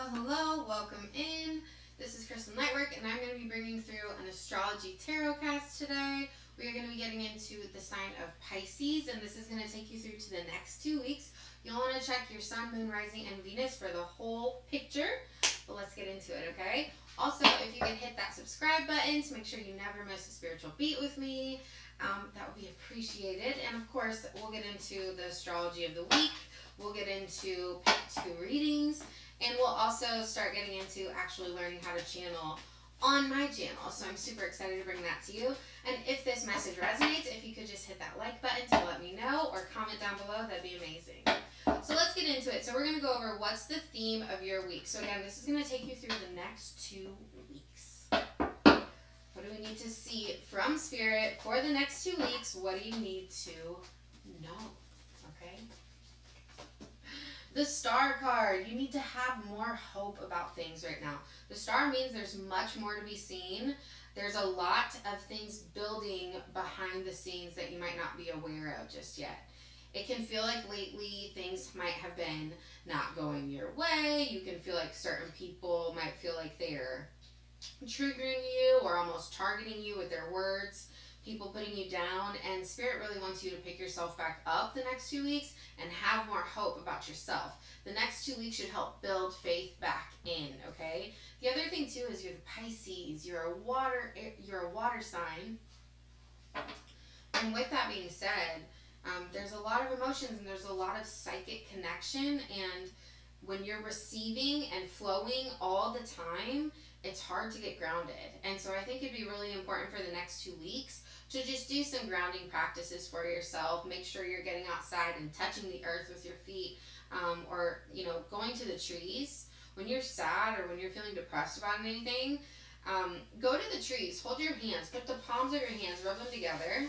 Hello, welcome in. This is Crystal Nightwork, and I'm going to be bringing through an astrology Tarotcast today. We are going to be getting into the sign of Pisces, and this is going to take you through to the next 2 weeks. You'll want to check your sun, moon, rising, and Venus for the whole picture, but let's get into it, okay? Also, if you could hit that subscribe button to make sure you never miss a spiritual beat with me, that would be appreciated. And of course, we'll get into the astrology of the week. We'll get into pick 2 readings, and we'll also start getting into actually learning how to channel on my channel. So I'm super excited to bring that to you. And if this message resonates, if you could just hit that like button to let me know, or comment down below, that'd be amazing. So let's get into it. So we're going to go over what's the theme of your week. So again, this is going to take you through the next 2 weeks. What do we need to see from Spirit for the next 2 weeks? What do you need to know? Okay? The Star card. You need to have more hope about things right now. The Star means there's much more to be seen. There's a lot of things building behind the scenes that you might not be aware of just yet. It can feel like lately things might have been not going your way. You can feel like certain people might feel like they're triggering you or almost targeting you with their words, people putting you down, and Spirit really wants you to pick yourself back up the next 2 weeks and have more hope about yourself. The next 2 weeks should help build faith back in, okay? The other thing too is you're the Pisces, you're a water sign. And with that being said, there's a lot of emotions and there's a lot of psychic connection, and when you're receiving and flowing all the time, it's hard to get grounded. And so I think it'd be really important for the next 2 weeks to just do some grounding practices for yourself. Make sure you're getting outside and touching the earth with your feet, or going to the trees. When you're sad or when you're feeling depressed about anything, go to the trees, hold your hands, put the palms of your hands, rub them together,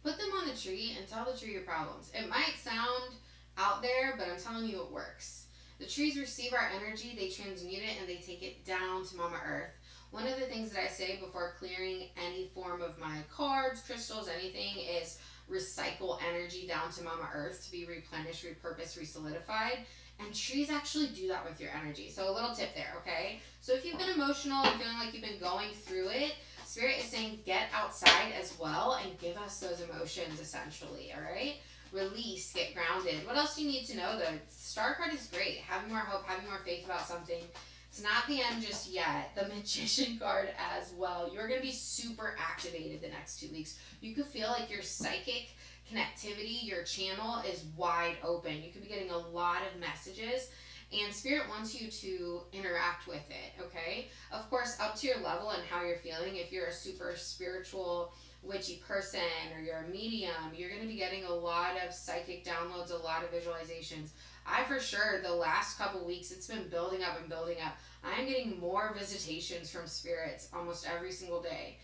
put them on the tree, and tell the tree your problems. It might sound out there, but I'm telling you it works. The trees receive our energy, they transmute it, and they take it down to Mama Earth. One of the things that I say before clearing any form of my cards, crystals, anything, is recycle energy down to Mama Earth to be replenished, repurposed, resolidified. And trees actually do that with your energy. So a little tip there, okay? So if you've been emotional and feeling like you've been going through it, Spirit is saying get outside as well and give us those emotions essentially, all right? Release, get grounded. What else do you need to know? The Star card is great. Having more hope, having more faith about something. It's not the end just yet. The Magician card as well. You're going to be super activated the next 2 weeks. You could feel like your psychic connectivity, your channel is wide open. You could be getting a lot of messages, and Spirit wants you to interact with it, okay? Of course, up to your level and how you're feeling. If you're a super spiritual, witchy person, or you're a medium, you're going to be getting a lot of psychic downloads, a lot of visualizations. I for sure, the last couple weeks, it's been building up and building up. I'm getting more visitations from spirits almost every single day.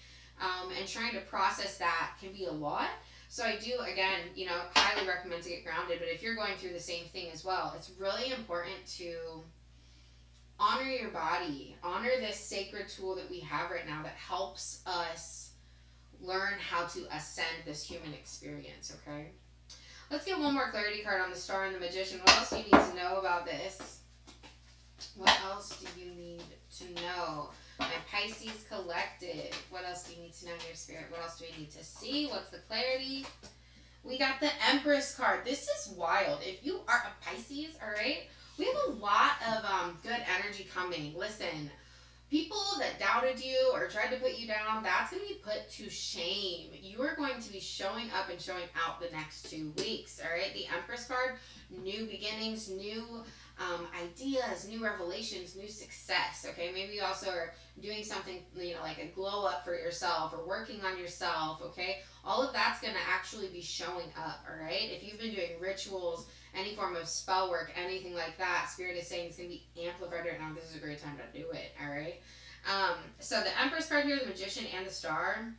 And trying to process that can be a lot. So I do, again, highly recommend to get grounded. But if you're going through the same thing as well, it's really important to honor your body. Honor this sacred tool that we have right now that helps us learn how to ascend this human experience, okay? Let's get one more clarity card on the Star and the Magician. What else do you need to know about this? What else do you need to know? My Pisces collective. What else do you need to know in your spirit? What else do we need to see? What's the clarity? We got the Empress card. This is wild. If you are a Pisces, all right, we have a lot of good energy coming. Listen, people that doubted you or tried to put you down, that's going to be put to shame. You are going to be showing up and showing out the next 2 weeks, all right? The Empress card, new beginnings, new ideas, new revelations, new success, okay? Maybe you also are doing something, like a glow up for yourself or working on yourself, okay? All of that's going to actually be showing up, all right? If you've been doing rituals, any form of spell work, anything like that, Spirit is saying it's going to be amplified right now. This is a great time to do it, all right? So the Empress card here, the Magician and the Star,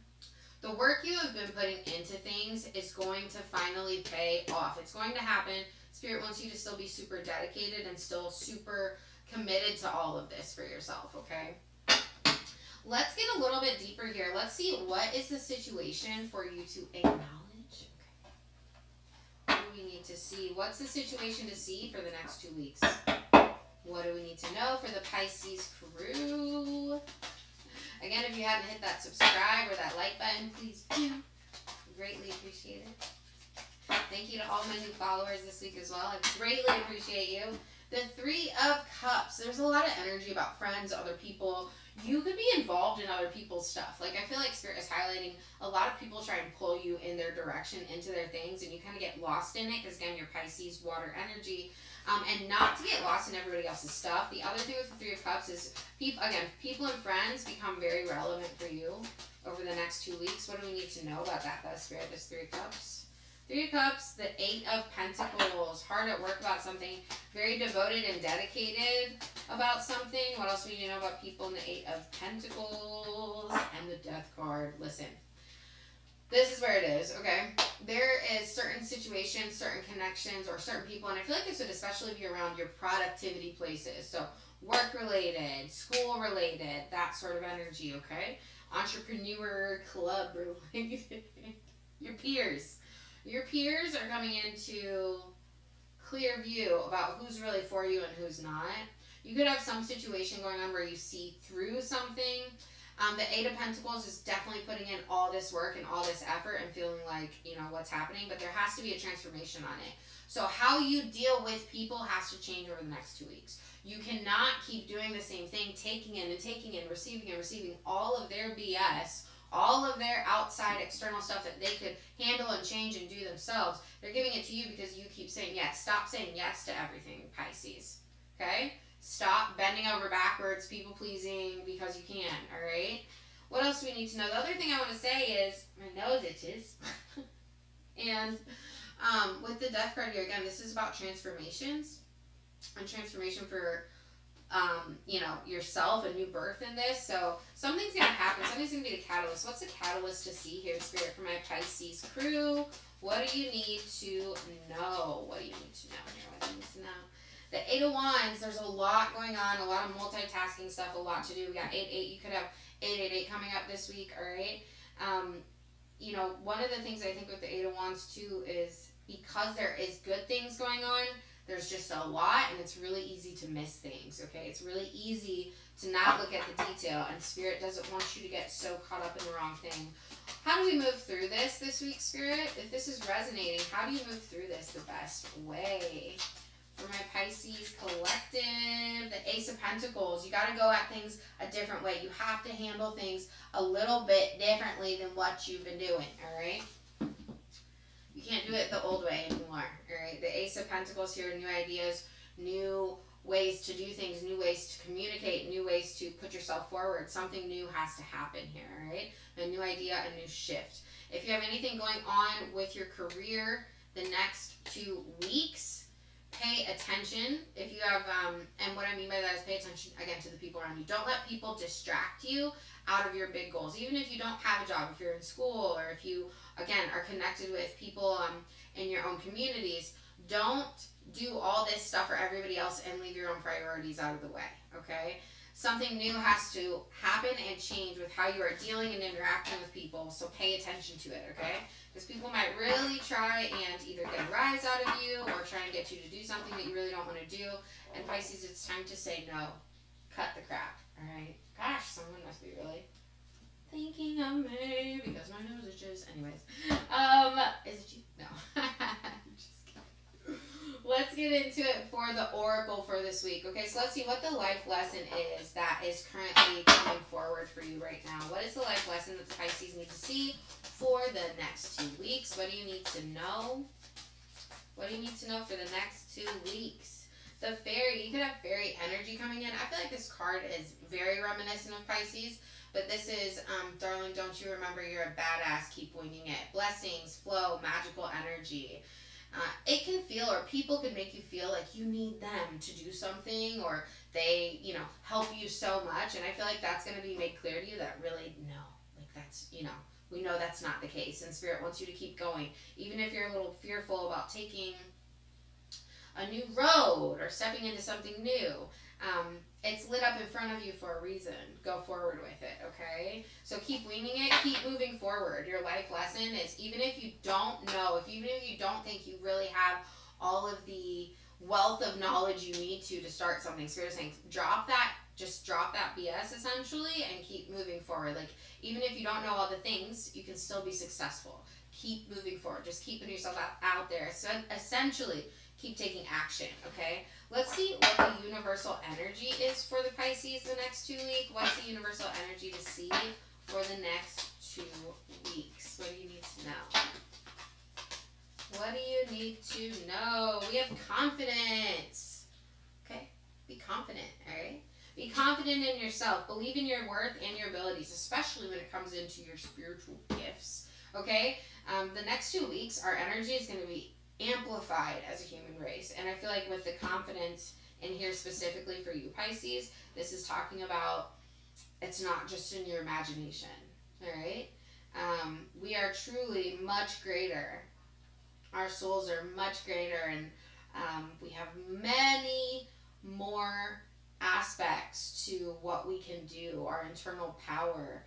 the work you have been putting into things is going to finally pay off. It's going to happen. Spirit wants you to still be super dedicated and still super committed to all of this for yourself, okay? Let's get a little bit deeper here. Let's see, what is the situation for you to acknowledge? Okay. What do we need to see? What's the situation to see for the next 2 weeks? What do we need to know for the Pisces crew? Again, if you haven't hit that subscribe or that like button, please do. Greatly appreciate it. Thank you to all my new followers this week as well. I greatly appreciate you. The Three of Cups. There's a lot of energy about friends, other people. You could be involved in other people's stuff. Like, I feel like Spirit is highlighting a lot of people try and pull you in their direction, into their things, and you kind of get lost in it because, again, you're Pisces, water energy. And not to get lost in everybody else's stuff. The other thing with the Three of Cups is, people and friends become very relevant for you over the next 2 weeks. What do we need to know about that, though, Spirit? This Three of Cups. Three of Cups, the Eight of Pentacles. Hard at work about something. Very devoted and dedicated about something. What else do you know about people in the Eight of Pentacles? And the Death card. Listen. This is where it is, okay? There is certain situations, certain connections, or certain people, and I feel like this would especially be around your productivity places. So work-related, school-related, that sort of energy, okay? Entrepreneur, club-related. Your peers. Your peers are coming into clear view about who's really for you and who's not. You could have some situation going on where you see through something. The Eight of Pentacles is definitely putting in all this work and all this effort and feeling like, what's happening, but there has to be a transformation on it. So how you deal with people has to change over the next 2 weeks. You cannot keep doing the same thing, taking in, receiving all of their BS, all of their outside external stuff that they could handle and change and do themselves. They're giving it to you because you keep saying yes. Stop saying yes to everything, Pisces. Okay? Stop bending over backwards, people pleasing because you can, alright? What else do we need to know? The other thing I want to say is, my nose itches. And with the Death card here, again, this is about transformations. And transformation for yourself, a new birth in this. So something's going to happen. Something's going to be the catalyst. What's the catalyst to see here, Spirit, for my Pisces crew? What do you need to know? What do you need to know here? What do you need to know? The Eight of Wands, there's a lot going on, a lot of multitasking stuff, a lot to do. We got 8-8. You could have 8-8-8 coming up this week, all right? One of the things I think with the Eight of Wands, too, is because there is good things going on, there's just a lot, and it's really easy to miss things, okay? It's really easy to not look at the detail, and Spirit doesn't want you to get so caught up in the wrong thing. How do we move through this week, Spirit? If this is resonating, how do you move through this the best way? For my Pisces collective, the Ace of Pentacles, you got to go at things a different way. You have to handle things a little bit differently than what you've been doing, all right? You can't do it the old way anymore, all right? The Ace of Pentacles here, new ideas, new ways to do things, new ways to communicate, new ways to put yourself forward. Something new has to happen here, all right? A new idea, a new shift. If you have anything going on with your career the next 2 weeks, pay attention. If you have, and what I mean by that is pay attention, again, to the people around you. Don't let people distract you out of your big goals. Even if you don't have a job, if you're in school, or if you, again, are connected with people in your own communities, don't do all this stuff for everybody else and leave your own priorities out of the way, okay? Something new has to happen and change with how you are dealing and interacting with people, so pay attention to it, okay? Because people might really try and either get a rise out of you or try and get you to do something that you really don't want to do. And Pisces, it's time to say no. Cut the crap, alright? Gosh, someone must be really thinking of me because my nose itches. Anyways, is it you? No. Just kidding. Let's get into it for the oracle for this week. Okay, so let's see what the life lesson is that is currently coming forward for you right now. What is the life lesson that the Pisces need to see for the next 2 weeks? What do you need to know? What do you need to know for the next 2 weeks? The fairy, you could have fairy energy coming in. I feel like this card is very reminiscent of Pisces, but this is, darling, don't you remember you're a badass, keep winging it. Blessings, flow, magical energy. It can feel, or people could make you feel like you need them to do something, or they, help you so much. And I feel like that's going to be made clear to you that really, no, like that's, we know that's not the case. And Spirit wants you to keep going. Even if you're a little fearful about taking a new road or stepping into something new, it's lit up in front of you for a reason. Go forward with it, okay? So keep winging it, keep moving forward. Your life lesson is, even if you don't know, even if you don't think you really have all of the wealth of knowledge you need to start something. Spirit is saying, just drop that BS essentially and keep moving forward. Like, even if you don't know all the things, you can still be successful. Keep moving forward. Just keep putting yourself out there. So essentially, keep taking action, okay? Let's see what the universal energy is for the Pisces the next 2 weeks. What's the universal energy to see for the next 2 weeks? What do you need to know? What do you need to know? We have confidence. Okay? Be confident, alright? Be confident in yourself. Believe in your worth and your abilities, especially when it comes into your spiritual gifts. Okay? The next 2 weeks, our energy is going to be amplified as a human race. And I feel like with the confidence in here specifically for you Pisces, this is talking about it's not just in your imagination. Alright? We are truly much greater. Our souls are much greater, and we have many more aspects to what we can do, our internal power,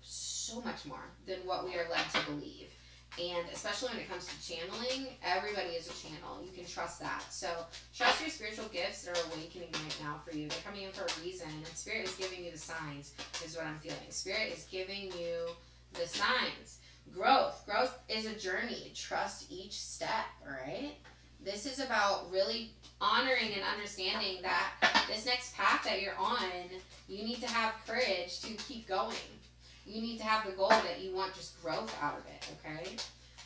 so much more than what we are led to believe. And especially when it comes to channeling, everybody is a channel. You can trust that. So trust your spiritual gifts that are awakening right now for you. They're coming in for a reason, and Spirit is giving you the signs, is what I'm feeling. Spirit is giving you the signs. Growth is a journey. Trust each step, alright? This is about really honoring and understanding that this next path that you're on, you need to have courage to keep going. You need to have the goal that you want just growth out of it, okay?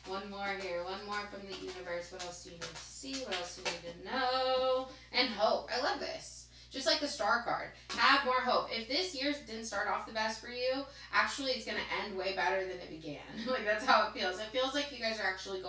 One more here. One more from the universe. What else do you need to see? What else do you need to know? And hope. I love this. Just like the star card. Have more hope. If this year didn't start off the best for you, actually it's going to end way better than it began. Like, that's how it feels. It feels like you guys are actually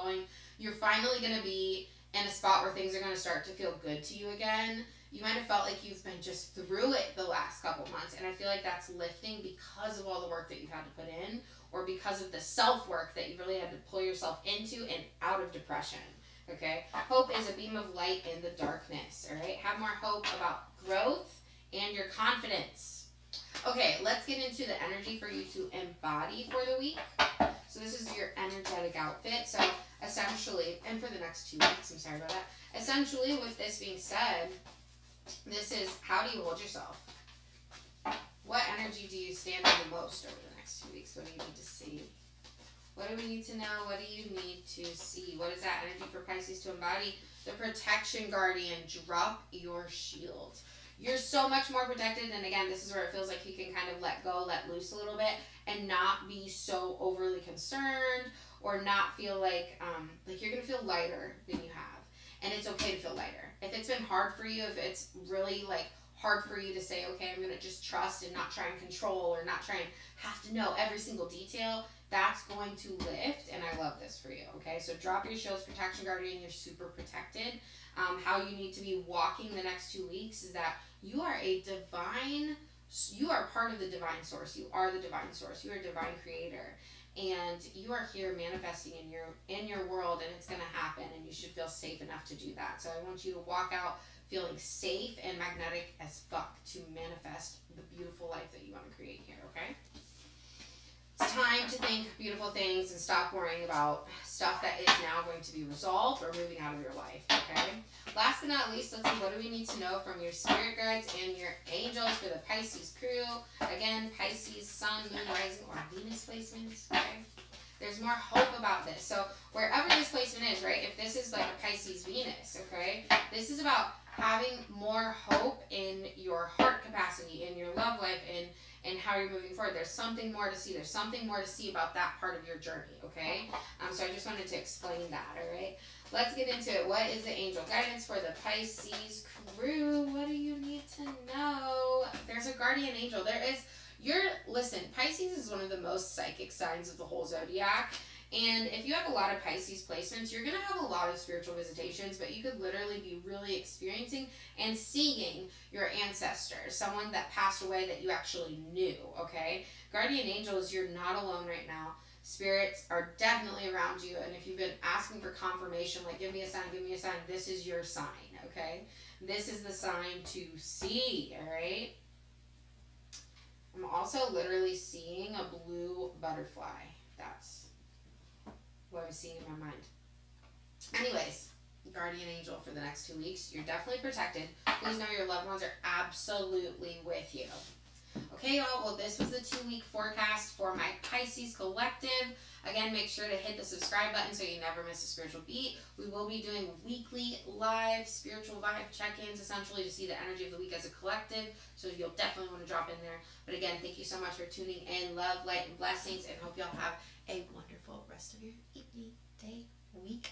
you're finally going to be in a spot where things are going to start to feel good to you again. You might have felt like you've been just through it the last couple months, and I feel like that's lifting because of all the work that you've had to put in, or because of the self-work that you really had to pull yourself into and out of depression, okay? Hope is a beam of light in the darkness, all right? Have more hope about growth and your confidence. Okay, let's get into the energy for you to embody for the week. So this is your energetic outfit. So essentially, and for the next 2 weeks, I'm sorry about that. Essentially, with this being said, this is, how do you hold yourself? What energy do you stand in the most over the next 2 weeks? What do you need to see? What do we need to know? What do you need to see? What is that energy for Pisces to embody? The protection guardian. Drop your shield. You're so much more protected, and again, this is where it feels like you can kind of let go, let loose a little bit, and not be so overly concerned, or not feel like you're going to feel lighter than you have. And it's okay to feel lighter. If it's been hard for you, if it's really hard for you to say, okay, I'm going to just trust and not try and control, or not try and have to know every single detail, that's going to lift, and I love this for you, okay? So drop your shields, protection guardian, you're super protected. How you need to be walking the next 2 weeks is that you are part of the divine source. You are the divine source. You are a divine creator. And you are here manifesting in your world, and it's going to happen, and you should feel safe enough to do that. So I want you to walk out feeling safe and magnetic as fuck to manifest the beautiful life that you want to create here, okay? It's time to think beautiful things and stop worrying about stuff that is now going to be resolved or moving out of your life, okay? Last but not least, let's see, what do we need to know from your spirit guides and your angels for the Pisces crew? Again, Pisces, Sun, Moon, Rising, or Venus placements, okay? There's more hope about this. So wherever this placement is, right, if this is like a Pisces Venus, okay, this is about having more hope in your heart capacity, in your love life, and how you're moving forward. There's something more to see. There's something more to see about that part of your journey, okay? So I just wanted to explain that, all right? Let's get into it. What is the angel guidance for the Pisces crew? What do you need to know? There's a guardian angel. Listen, Pisces is one of the most psychic signs of the whole zodiac. And if you have a lot of Pisces placements, you're going to have a lot of spiritual visitations, but you could literally be really experiencing and seeing your ancestors, someone that passed away that you actually knew, okay? Guardian angels, you're not alone right now. Spirits are definitely around you, and if you've been asking for confirmation, like give me a sign, this is your sign, okay? This is the sign to see, all right? I'm also literally seeing a blue butterfly. That's what I was seeing in my mind. Anyways, guardian angel for the next 2 weeks. You're definitely protected. Please know your loved ones are absolutely with you. Okay, y'all, well, this was the 2-week forecast for my Pisces collective. Again, make sure to hit the subscribe button so you never miss a spiritual beat. We will be doing weekly live spiritual vibe check-ins, essentially, to see the energy of the week as a collective. So you'll definitely want to drop in there. But again, thank you so much for tuning in. Love, light, and blessings, and hope y'all have a wonderful rest of your evening, day, week.